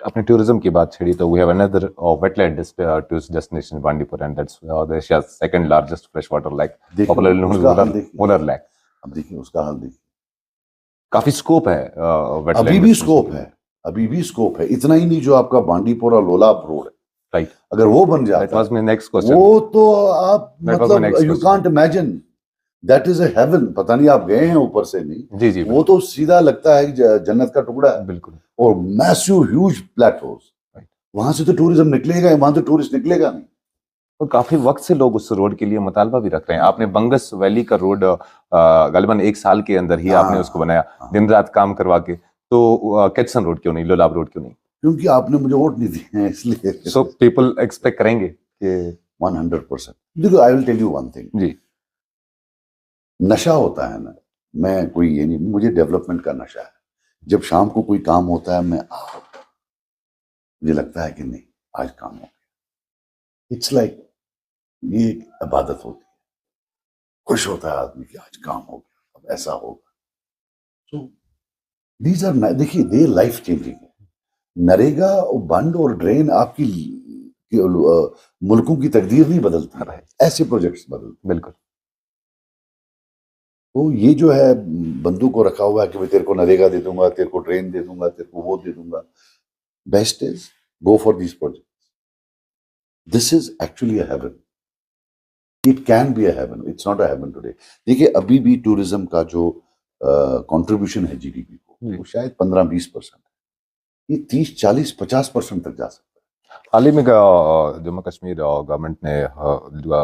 आपने टूरिज्म की बात छेड़ी तो we have another wetland tourist destination Bandipora and that's the Asia's second largest fresh water lake, popularly known as Wular lake. अब देखिए उसका हाल देखिए, काफी स्कोप है वेटलैंड, अभी भी स्कोप है, अभी भी स्कोप है। इतना ही नहीं जो आपका बांडीपुर और लोलाब रोड है, राइट, अगर वो बन जाता that was my next question. वो तो आप मतलब you can't imagine, that is a heaven. पता नहीं आप गए हैं ऊपर से नहीं, जी जी, वो तो सीधा लगता है कि जन्नत का टुकड़ा है, बिल्कुल। और मैसिव ह्यूज प्लेटफॉर्म्स, वहां से तो टूरिज्म निकलेगा, वहां तो टूरिस्ट निकलेगा नहीं। तो काफी वक्त से लोग उस रोड के लिए मुतालबा भी रख रहे हैं। आपने बंगस वैली का रोड गालिबन 1 साल के अंदर ही आपने उसको बनाया, दिन रात काम करवा के। तो केचसन रोड क्यों नहीं, लोलाब रोड क्यों नहीं? क्योंकि आपने मुझे वोट नहीं दिए हैं इसलिए। सो पीपल एक्सपेक्ट करेंगे कि 100%। देखो I will tell you one thing जी, नशा होता है ना, मैं कोई ये नहीं, मुझे डेवलपमेंट का नशा है। जब शाम को कोई काम होता है, मुझे लगता है कि नहीं आज काम हो गया, इट्स लाइक ये एक इबादत होती है, खुश होता है आदमी कि आज काम हो गया, अब ऐसा होगा। तो दीज आर, देखिए दे लाइफ चेंजिंग है। नरेगा और बंड और ड्रेन आपकी मुल्कों की तकदीर नहीं बदलती है, ऐसे प्रोजेक्ट्स बदलते। बिल्कुल। तो ये जो है बंदूक को रखा हुआ है कि मैं तेरे को नरेगा दे दूंगा, तेरे को ट्रेन दे दूंगा, तेरे को वो दे दूंगा, best is go for this project. This is actually a heaven, it can be a heaven, it's not a heaven today. देखिए अभी भी टूरिज्म का जो कंट्रीब्यूशन है जीडीपी को, वो शायद 15-20% है, ये 30-40-50% तक जा सकता है। हाल ही में जम्मू कश्मीर गवर्नमेंट ने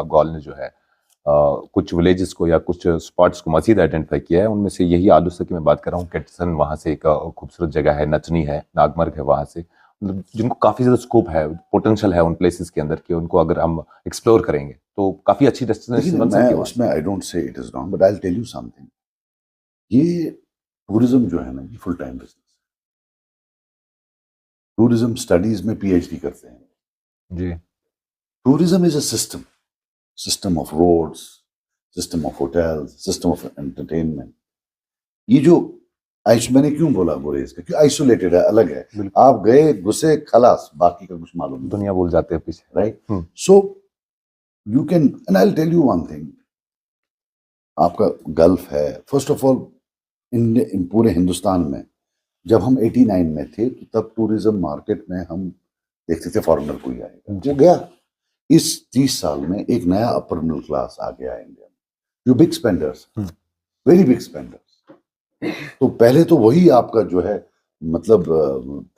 गॉल ने जो है कुछ विलेजेस को या कुछ स्पॉट्स को मजीद आइडेंटिफाई किया है। उनमें से यही आलूसा की मैं बात कर रहा हूँ, केटसन वहाँ से एक खूबसूरत जगह है, नचनी है, नागमर्ग है, वहाँ से मतलब जिनको काफी ज्यादा स्कोप है, पोटेंशियल है उन प्लेसेस के अंदर कि उनको अगर हम एक्सप्लोर करेंगे तो काफी अच्छी डेस्टिनेशन बन सकती है। उसमें I don't say it is wrong, but I will tell you something, ये टूरिज्म जो है ना, ये फुल टाइम बिजनेस है। टूरिज्म स्टडीज में पीएचडी करते हैं जी। Tourism is a system, system of roads, system of hotels, system of entertainment. ये जो मैंने क्यों बोला गुरेज का, क्यों आइसोलेटेड है, अलग है। आप गए घुसे खलास, बाकी का कुछ मालूम नहीं, दुनिया भूल जाते हैं पीछे, right. So you can, and I will tell you one thing, आपका गल्फ है, फर्स्ट ऑफ ऑल पूरे हिंदुस्तान में जब हम 89 में थे तो तब टूरिज्म मार्केट में हम देखते थे फॉरेनर कोई आएगा, वो गया। इस 30 साल में एक नया अपर मिडिल क्लास आ गया है इंडिया में, जो big spenders, very big spenders. तो पहले तो वही आपका जो है मतलब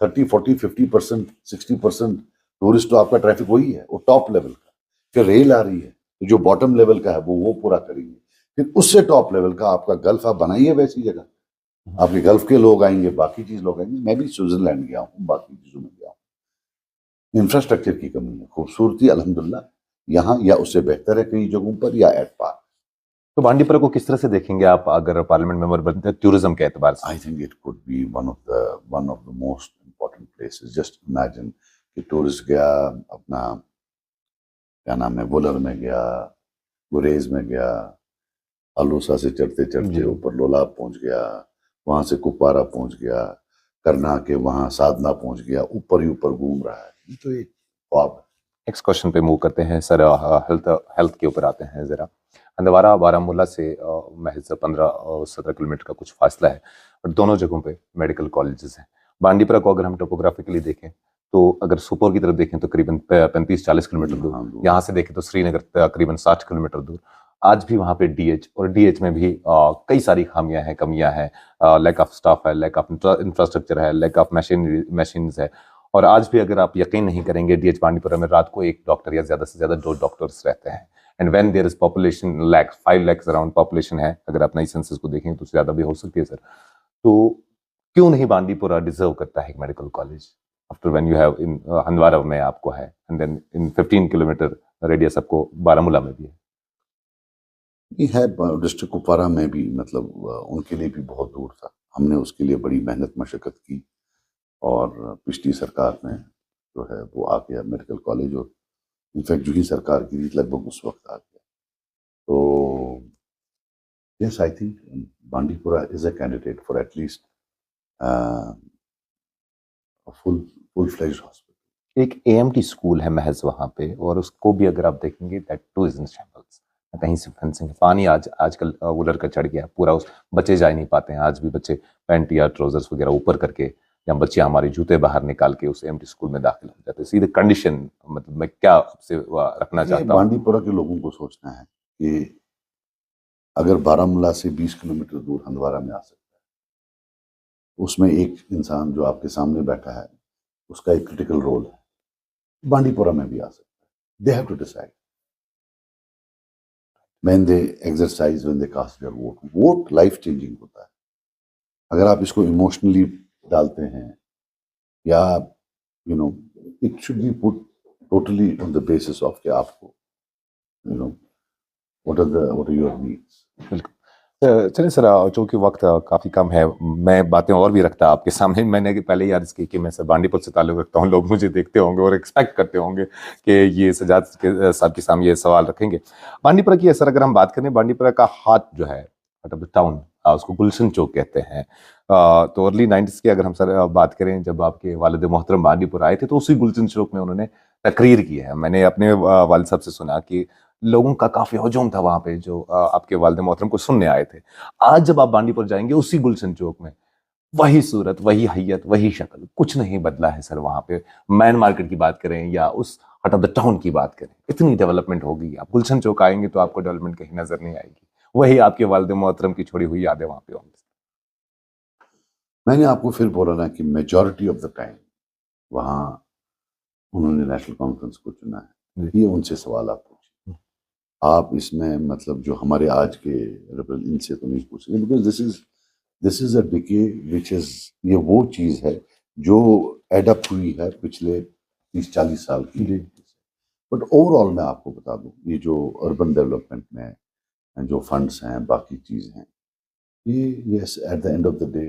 30-40-50% 60% टूरिस्ट तो आपका ट्रैफिक वही है, वो टॉप लेवल का। फिर रेल आ रही है तो जो बॉटम लेवल का है वो पूरा करेंगे। फिर उससे टॉप लेवल का आपका गल्फ आप बनाइए वैसी जगह, आपके गल्फ के लोग आएंगे, बाकी चीज लोग आएंगे। मैं भी स्विट्जरलैंड गया हूँ, बाकी चीजों में गया हूँ। इंफ्रास्ट्रक्चर की कमी है, खूबसूरती अल्हम्दुलिल्लाह यहाँ या उससे बेहतर है कई जगहों पर, या एट पार। तो बांडीपुरा को किस तरह से देखेंगे आप अगर पार्लियामेंट मेंबर बनते हैं टूरिज्म के एतबार से? I think it could be one of the most important places. Just imagine कि टूरिस्ट गया अपना, क्या नाम है, वुलर में गया, गुरेज में गया, आलूसा से चढ़ते चढ़ते ऊपर लोलाब पहुंच गया, वहां से कुपवारा पहुंच गया, करना कि वहां साधना पहुंच गया, ऊपर ही ऊपर घूम रहा है, ये तो एक ख्वाब है। नेक्स्ट क्वेश्चन पे मूव करते हैं सर। हेल्थ हेल्थ के ऊपर आते हैं जरा। हंदवारा बारामूला से महज 15-17 किलोमीटर का कुछ फासला है और दोनों जगहों पे मेडिकल कॉलेजेस हैं। बांडीपुरा को अगर हम टोपोग्राफिकली देखें तो अगर सुपोर की तरफ देखें तो करीबन 35-40 किलोमीटर दूर, हाँ, दूर। यहाँ से देखें तो श्रीनगर तकरीबन 60 किलोमीटर दूर। आज भी वहाँ पे डीएच और डीएच में भी कई सारी खामियां हैं, कमियां हैं, लैक ऑफ स्टाफ है, लैक ऑफ इंफ्रास्ट्रक्चर है, लैक ऑफ मशीन्स है। और आज भी अगर आप यकीन नहीं करेंगे, डीएच बांडीपुरा में रात को एक डॉक्टर या ज्यादा से ज्यादा 2 डॉक्टर्स रहते हैं। And when there is population lakhs 5 lakh around population है, अगर आप नई सेंसस को देखें तो ज्यादा भी हो सकती है सर। तो क्यों नहीं बांडीपुरा डिजर्व करता है एक medical college after when you have in Handwara में आपको है, and then in 15 kilometre radius आपको बारामूला में भी है। ये है डिस्ट्रिक्ट कुपवारा में भी, मतलब उनके लिए भी बहुत दूर था। हमने उसके लिए बड़ी मेहनत मशक्कत की और पिछली सरकार में जो है वो आ गया मेडिकल कॉलेज, और इनफैक्ट जो ही सरकार की थी लगभग उस वक्त आ गया। तो yes, I think Bandipora is a candidate for at least full fledged hospital. एक एएमटी स्कूल है महज वहां पे, और उसको भी अगर आप देखेंगे that two is in shambles. कहीं से फेंसिंग, पानी आजकल वुलर का चढ़ गया पूरा, उस बच्चे जा ही नहीं पाते हैं। आज भी बच्चे पैंट या ट्राउजर्स वगैरह ऊपर करके, या बच्चे हमारे जूते बाहर निकाल के उस एएमटी स्कूल में दाखिल हो जाते हैं। सीधे कंडीशन, मतलब मैं क्या आपसे रखना चाहता हूँ, बांडीपुरा के लोगों को सोचना है कि अगर बारामूला से 20 किलोमीटर दूर हंदवारा में आ सकता है, उसमें एक इंसान जो आपके सामने बैठा है उसका एक क्रिटिकल रोल है, बांडीपुरा में भी आ सकता है। They have to decide when they exercise, when they cast their vote. Vote life changing होता है। अगर आप इसको इमोशनली डालते हैं, या you know, it should be put totally on the basis of कि आपको you know what are your needs. बिल्कुल। चलिए सर, चूंकि वक्त काफ़ी कम है, मैं बातें और भी रखता आपके सामने। मैंने पहले ही अर्ज की कि मैं सर बांडीपुर से ताल्लुक़ रखता हूँ, लोग मुझे देखते होंगे और एक्सपेक्ट करते होंगे कि ये सजाद साहब के सामने ये सवाल रखेंगे। बांडीपुरा की सर अगर हम बात करें, बांडीपुरा का हाथ जो है, हार्ट ऑफ द टाउन, उसको गुलशन चौक कहते हैं। तो अर्ली 90s की अगर हम सर बात करें, जब आपके वालिद मोहतरम बांडीपुर आए थे तो उसी गुलशन चौक में उन्होंने तकरीर की है। मैंने अपने वालिद साहब से सुना कि लोगों का काफी हजूम था वहां पे, जो आपके वालिद मोहतरम को सुनने आए थे। आज जब आप बांडीपुर जाएंगे, उसी गुलशन चौक में वही सूरत, वही हैयत, वही शक्ल, कुछ नहीं बदला है सर। वहां पे मैन मार्केट की बात करें या उस हार्ट ऑफ द टाउन की बात करें, इतनी डेवलपमेंट हो गई। आप गुलशन चौक आएंगे तो आपको डेवलपमेंट कहीं नजर नहीं आएगी। वही आपके वालिद मोहतरम की छोड़ी हुई यादें वहां पे होंगी। मैंने आपको फिर बोला ना कि मेजॉरिटी ऑफ द टाइम वहाँ उन्होंने नेशनल कॉन्फ्रेंस को चुना है। ये उनसे सवाल आप पूछिए। आप इसमें मतलब जो हमारे आज के इनसे तो नहीं पूछेंगे, because this is a decay which is, ये वो चीज़ है जो एडअप हुई है पिछले 30-40 साल की। बट ओवरऑल मैं आपको बता दूं, ये जो अर्बन डेवलपमेंट में जो फंड्स हैं, बाकी चीज़ हैं, ये yes, at the end of the day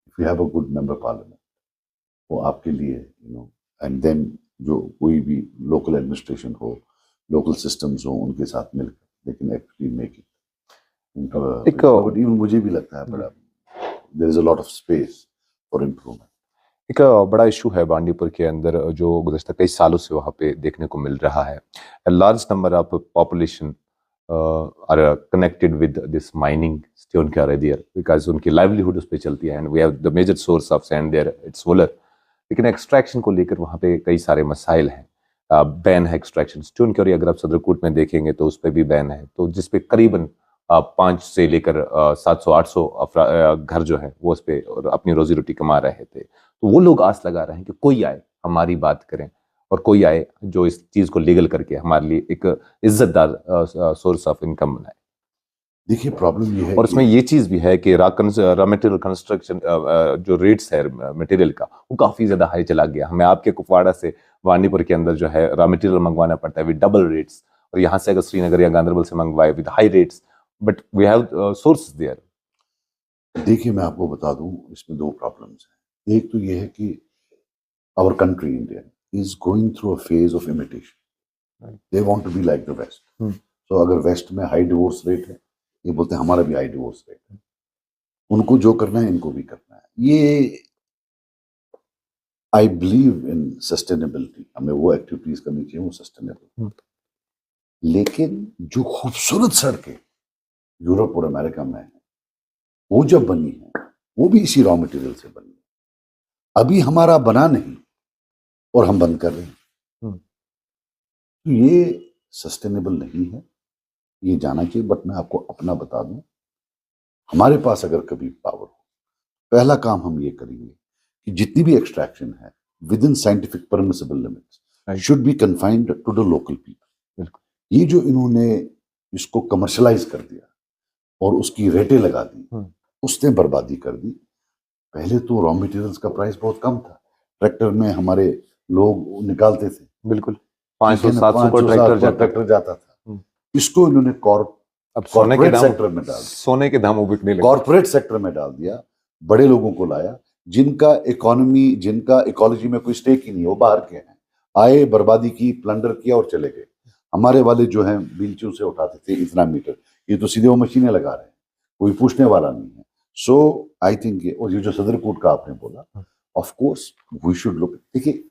if you have a good member parliament, वो आपके लिए एंड देन जो कोई भी लोकल एडमिनिस्ट्रेशन हो, लोकल सिस्टम्स हो, उनके साथ मिलकर they can actually make it. But even मुझे भी लगता है बड़ा there is a lot of space for improvement. एक बड़ा इशू है बांडीपुर के अंदर, जो गुज़श्ता कई सालों से वहाँ पे देखने को मिल रहा है। Large number of population are connected with this mining stone क्या देयर, बिकॉज उनकी लाइवलीहुड उस पर चलती है, and we have the major source of sand there, it's Wular. लेकिन एक्सट्रैक्शन को लेकर वहाँ पे कई सारे मसाइल हैं। बैन है एक्सट्रैक्शन स्टोन क्योरी, अगर आप सदरकोट में देखेंगे तो उस पर भी बैन है, तो जिसपे करीबन 5 से लेकर 700-800 घर जो है वो उस पर अपनी रोजी रोटी कमा रहे थे। तो वो लोग आस लगा रहे हैं कि कोई आए, हमारी बात करें, और कोई आए जो इस चीज़ को लीगल करके हमारे लिए एक इज्जतदार सोर्स ऑफ इनकम बनाए। देखिए प्रॉब्लम ये है, और उसमें ये चीज़ भी है कि रॉ मटेरियल कंस्ट्रक्शन जो रेट्स है मटेरियल का, वो काफ़ी ज़्यादा हाई चला गया। हमें आपके कुपवाड़ा से बांडीपुर के अंदर जो है रॉ मटेरियल मंगवाना पड़ता है विद डबल रेट्स, और यहाँ से अगर श्रीनगर या गांधरबल से मंगवाए with high rates, but we have sources there. देखिए मैं आपको बता दूं, इसमें 2 प्रॉब्लम्स हैं। एक तो ये है कि our country India is going through a phase of imitation. They want to be like the west. तो अगर वेस्ट में हाई डिवोर्स रेट है, ये बोलते हैं हमारा भी हाई डिवोर्स रेट है, उनको जो करना है इनको भी करना है। ये आई बिलीव इन सस्टेनेबिलिटी, हमें वो एक्टिविटीज करनी चाहिए वो सस्टेनेबल। लेकिन जो खूबसूरत सड़कें यूरोप और अमेरिका में है वो जब बनी है वो भी इसी रॉ मटेरियल से बनी है। अभी हमारा बना नहीं और हम बंद कर रहे हैं, तो ये सस्टेनेबल नहीं है, ये जाना चाहिए। बट मैं आपको अपना बता दूं, हमारे पास अगर कभी पावर हो, पहला काम हम ये करेंगे कि जितनी भी एक्सट्रैक्शन है within scientific permissible limits should be confined to the local people. ये जो इन्होंने इसको कमर्शलाइज कर दिया और उसकी रेटें लगा दी, उसने बर्बादी कर दी। पहले तो रॉ मटेरियल्स का प्राइस बहुत कम था, ट्रैक्टर में हमारे लोग निकालते थे, बिल्कुल 500-700 पर ट्रैक्टर जाता था। इसको इन्होंने अब सोने के दाम सेक्टर में डाल दिया, सोने के दाम बिकने लगे, कॉर्पोरेट सेक्टर में डाल दिया। बड़े लोगों को लाया जिनका इकोलॉजी में कोई स्टेक ही नहीं, वो बाहर के हैं, आए, बर्बादी की, प्लंडर किया और चले गए। हमारे वाले जो हैं बिल्चों से उठाते थे इतना मीटर, ये तो सीधे वो मशीनें लगा रहे हैं, कोई पूछने वाला नहीं है। सो आई थिंक और ये जो सदरकोट का आपने बोला, of course we should look, देखिए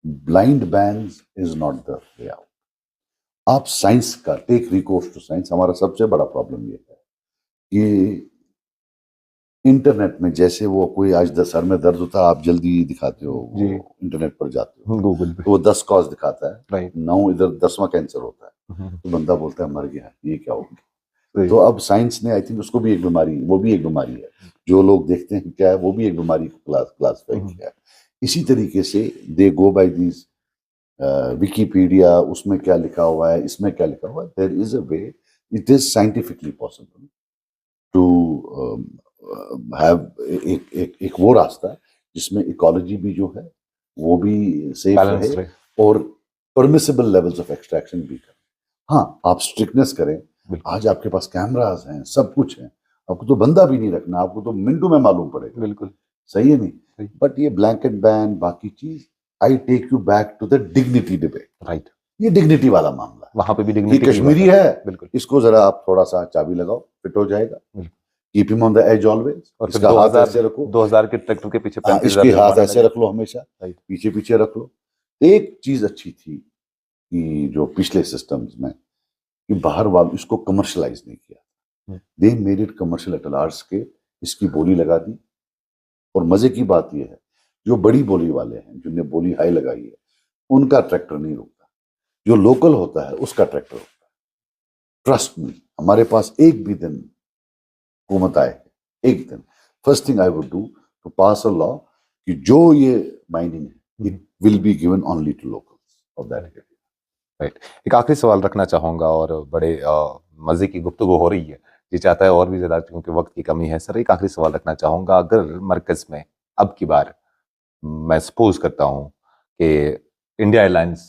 blind bans is not the way out. आप साइंस का टेक रिकोर्स टू साइंस। हमारा सबसे बड़ा प्रॉब्लम ये है कि इंटरनेट में जैसे वो कोई आज सर में दर्द होता है, आप जल्दी दिखाते हो, इंटरनेट पर जाते हो गूगल पे, तो वो 10 कॉज दिखाता है, राइट, 9 इधर 10वां कैंसर होता है, तो बंदा बोलता है मर गया, ये क्या हो गया। तो अब साइंस ने आई थिंक उसको भी एक बीमारी, वो भी एक बीमारी है, जो लोग देखते हैं क्या है वो भी एक बीमारी को क्लासिफाई किया है। इसी तरीके से दे गो बाय दीज विकीपीडिया, उसमें क्या लिखा हुआ है, इसमें क्या लिखा हुआ है। There is a way, it is scientifically possible to have एक वो रास्ता जिसमें इकोलॉजी भी जो है वो भी सेफ रहे और परमिसिबल लेवल्स ऑफ एक्सट्रैक्शन भी करें। हाँ, आप स्ट्रिक्टनेस करें। आज आपके पास कैमरास हैं, सब कुछ है, आपको तो बंदा भी नहीं रखना, आपको तो मिनटों में मालूम पड़ेगा। बिल्कुल सही है नहीं? बट ये ब्लैंकेट बैन, बाकी चीज, I take you back to the dignity debate. Right, ये डिग्निटी वाला मामला है, वहां पे भी डिग्निटी कश्मीरी है, बिल्कुल, इसको जरा आप थोड़ा सा चाबी लगाओ, फिट हो जाएगा। Keep him on the edge always. और इसका हाथ ऐसे रखो, 2000 के ट्रैक्टर के पीछे इसके हाथ ऐसे रख लो, हमेशा पीछे पीछे रख लो। एक चीज अच्छी थी कि जो पिछले सिस्टम्स में कि बाहर वालों इसको कमर्शलाइज नहीं किया, they made it commercial at large scale, इसकी बोली लगा दी। और मजे की बात यह है, जो बड़ी बोली वाले हैं जिन्होंने बोली हाई लगाई है, उनका ट्रैक्टर नहीं रुकता, जो लोकल होता है उसका ट्रैक्टर रुकता है। ट्रस्ट मी, हमारे पास एक भी दिन हुकूमत आए, एक दिन, first thing I would do to pass a law कि जो ये माइनिंग है it will be given only to locals of that area. Right, एक आखिरी सवाल रखना चाहूंगा और बड़े मजे की गुफ्तगू हो रही है, जी चाहता है और भी ज्यादा क्योंकि वक्त की कमी है। सर एक आखिरी सवाल रखना चाहूंगा, अगर मरकज में अब की बार मैं सपोज करता हूं कि इंडिया एयरलाइंस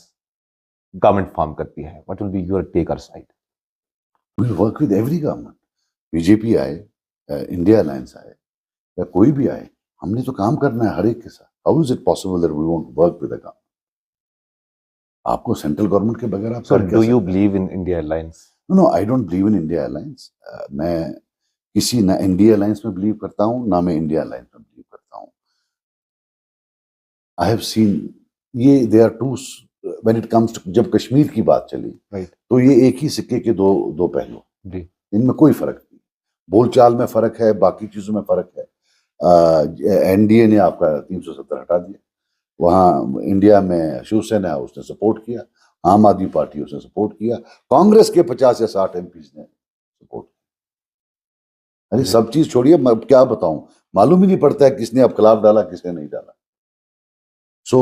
गवर्नमेंट फॉर्म करती है, what will be your take और side? Will work with every government, BJP आए, इंडिया अलायंस आए या कोई भी आए, हमने तो काम करना है हर एक के साथ। How is it possible that we won't work with the government? आपको सेंट्रल गवर्नमेंट के बगैर आप sir do you believe in India airlines? No, I don't believe in India airlines. मैं किसी ना इंडिया एयरलाइंस में बिलीव करता हूं ना मैं इंडिया एयरलाइंस में बिलीव करता हूं। आई हैव सीन ये they are too, when it comes to, जब कश्मीर की बात चली तो ये एक ही सिक्के के दो पहलू, इनमें कोई फर्क नहीं। बोलचाल में फर्क है, बाकी चीजों में फर्क है। एनडीए ने आपका 370 हटा दिया, वहां इंडिया में शिवसेना है उसने सपोर्ट किया, आम आदमी पार्टी उसने सपोर्ट किया, कांग्रेस के 50 या 60 एमपीज ने सपोर्ट किया। अरे सब चीज छोड़िए, मैं क्या बताऊं, मालूम ही नहीं पड़ता है किसने अब खिलाफ डाला किसने नहीं डाला। So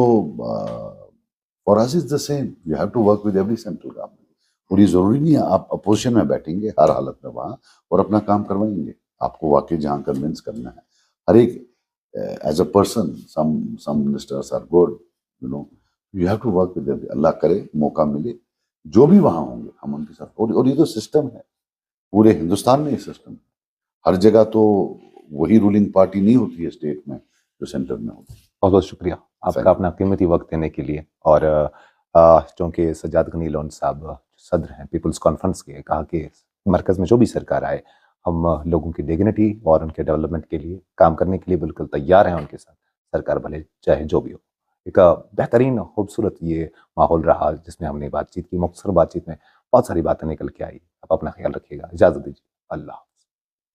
for us is the same, you have to work with every central government. और ये जरूरी नहीं है आप अपोजिशन में बैठेंगे हर हालत में वहां और अपना काम करवाएंगे, आपको वाकई जहां कन्विंस करना है। हर एक as a person, some ministers are good, you know, you have to work with them। अल्लाह करे मौका मिले, जो भी वहां होंगे हम उनके साथ। और ये तो सिस्टम है, पूरे हिंदुस्तान में ये सिस्टम है। हर जगह तो वही रूलिंग पार्टी नहीं होती है स्टेट में जो सेंटर में होती है। बहुत बहुत शुक्रिया आपका अपना कीमती वक्त देने के लिए। और चूंकि सज्जाद गनी लोन साहब सदर हैं पीपल्स कॉन्फ्रेंस के, कहा कि मरकज में जो भी सरकार आए हम लोगों की डिग्निटी और उनके डेवलपमेंट के लिए काम करने के लिए बिल्कुल तैयार हैं उनके साथ। सरकार भले चाहे जो भी हो। एक बेहतरीन खूबसूरत ये माहौल रहा जिसमें हमने बातचीत की। मुख्तसर बातचीत में बहुत सारी बातें निकल के आई। आप अपना ख्याल रखिएगा, इजाज़त दीजिए, अल्लाह।